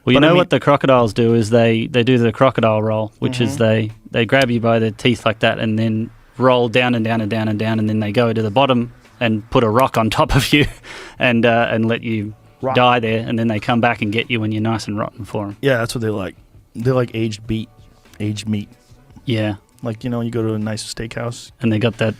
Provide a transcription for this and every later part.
Well, you know what the crocodiles do is they do the crocodile roll, which is they grab you by the teeth like that and then roll down and down and down and down, and then they go to the bottom and put a rock on top of you and let you die there, and then they come back and get you when you're nice and rotten for them. Yeah, that's what they like. They like aged meat. Yeah. Like, you know, you go to a nice steakhouse. And they got the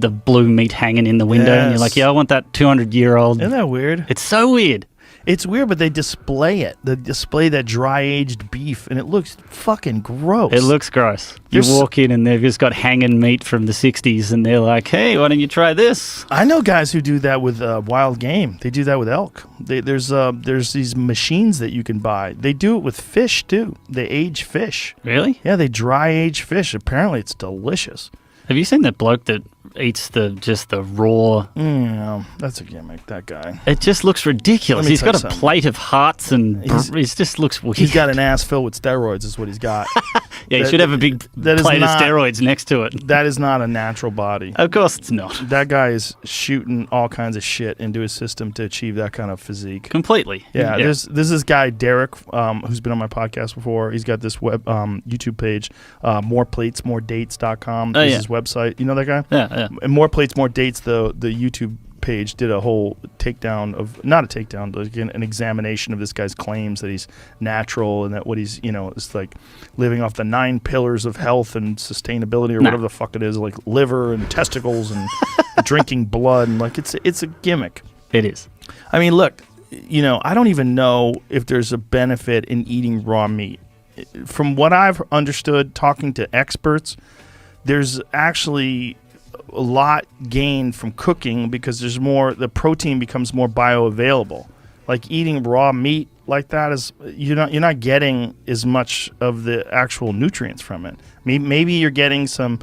blue meat hanging in the window, and you're like, yeah, I want that 200-year-old. Isn't that weird? It's so weird. It's weird, but they display it. They display that dry-aged beef, and it looks fucking gross. It looks gross. You walk in, and they've just got hanging meat from the 60s, and they're like, hey, why don't you try this? I know guys who do that with wild game. They do that with elk. There's these machines that you can buy. They do it with fish, too. They age fish. Really? Yeah, they dry-age fish. Apparently, it's delicious. Have you seen that bloke that eats just the raw? No, that's a gimmick, that guy. It just looks ridiculous. He's got a plate of hearts and it just looks weird. He's got an ass filled with steroids is what he's got. Yeah, he should have a big plate of steroids next to it. That is not a natural body. Of course it's not. That guy is shooting all kinds of shit into his system to achieve that kind of physique. Completely. Yeah, there's this guy, Derek, who's been on my podcast before. He's got this YouTube page, moreplatemoredates.com is his website. You know that guy? Yeah. And More Plates, More Dates, the YouTube page did a whole takedown of, not a takedown, but again, an examination of this guy's claims that he's natural and that what he's, is like living off the 9 pillars of health and sustainability or whatever the fuck it is, like liver and testicles and drinking blood, and like it's a gimmick. It is. I mean, look, I don't even know if there's a benefit in eating raw meat. From what I've understood talking to experts, there's actually a lot gained from cooking because the protein becomes more bioavailable. Like eating raw meat like that is you're not getting as much of the actual nutrients from it. Maybe you're getting some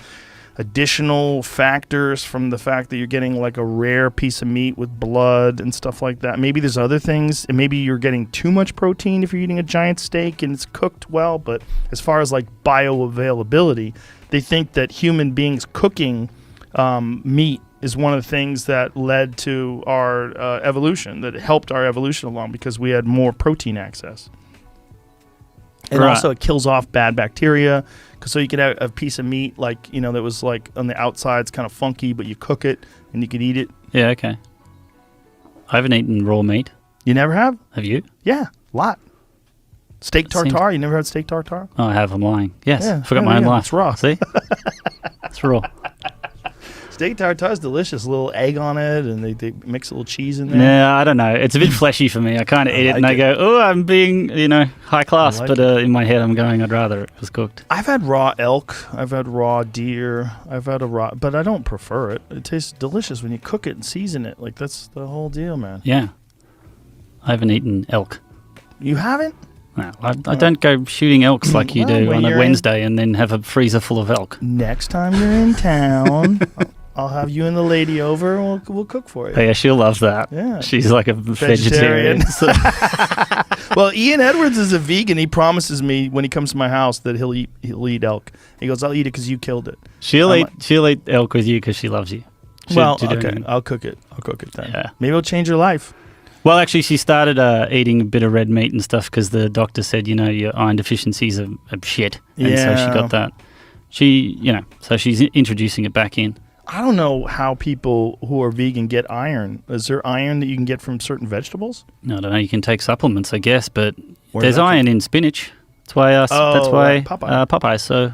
additional factors from the fact that you're getting like a rare piece of meat with blood and stuff like that. Maybe there's other things, and maybe you're getting too much protein if you're eating a giant steak and it's cooked well. But as far as like bioavailability, they think that human beings cooking meat is one of the things that led to our evolution, that helped our evolution along because we had more protein access. And also it kills off bad bacteria. So you could have a piece of meat like, that was like on the outside, it's kind of funky, but you cook it and you could eat it. Yeah, okay. I haven't eaten raw meat. You never have? Have you? Yeah, a lot. Steak tartare? You never had steak tartare? Oh, I have. I'm lying. Yes. Yeah. Forgot my own life. It's raw. See? It's raw. Steak tartare is delicious. A little egg on it, and they mix a little cheese in there. Yeah, I don't know. It's a bit fleshy for me. I kind of eat it, and I go, oh, I'm being, high class. But in my head, I'm going, I'd rather it was cooked. I've had raw elk. I've had raw deer. I've had but I don't prefer it. It tastes delicious when you cook it and season it. Like, that's the whole deal, man. Yeah. I haven't eaten elk. You haven't? No, I don't go shooting elks like you do on a Wednesday and then have a freezer full of elk. Next time you're in town, I'll have you and the lady over and we'll cook for you. Oh, yeah, she'll love that. Yeah. She's like a vegetarian. Well, Ian Edwards is a vegan. He promises me when he comes to my house that he'll eat elk. He goes, I'll eat it because you killed it. She'll eat elk with you because she loves you. Okay, I'll cook it. Then. Yeah. Maybe it'll change your life. Well, actually, she started eating a bit of red meat and stuff because the doctor said, your iron deficiencies are shit. And so she got that. So she's introducing it back in. I don't know how people who are vegan get iron. Is there iron that you can get from certain vegetables? No, I don't know. You can take supplements, I guess, but there's iron in spinach. That's why Popeye. So